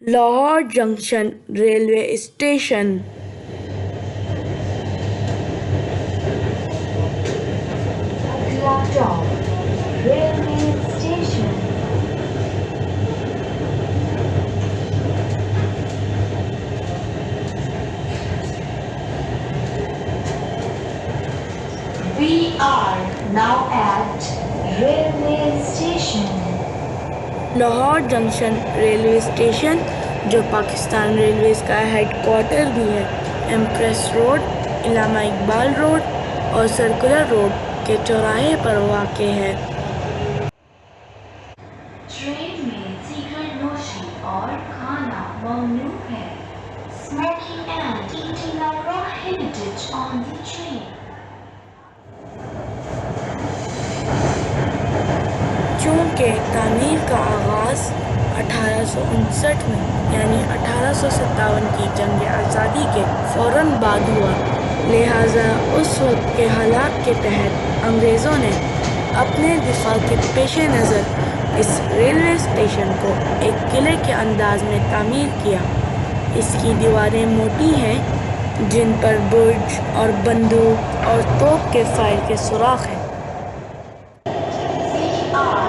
Lahore junction railway station Railway Station. We are now at Railway Station. Lahore junction railway station جو Pakistan railways کا head quarter بھی ہے، empress road, علامہ Iqbal road اور circular road کے چوراہے پر واقع ہے۔ ٹرین میں سیکرٹ نوشی اور کھانا ممنوع ہے۔ Smoking and eating are prohibited on the train. چونکہ تعمیر کا آغاز 1859 میں یعنی 1857 کی جنگ آزادی کے فوراً بعد ہوا، لہٰذا اس وقت کے حالات کے تحت انگریزوں نے اپنے دفاع کے پیش نظر اس ریلوے اسٹیشن کو ایک قلعے کے انداز میں تعمیر کیا۔ اس کی دیواریں موٹی ہیں جن پر برج اور بندوق اور توپ کے فائر کے سوراخ ہیں۔ We are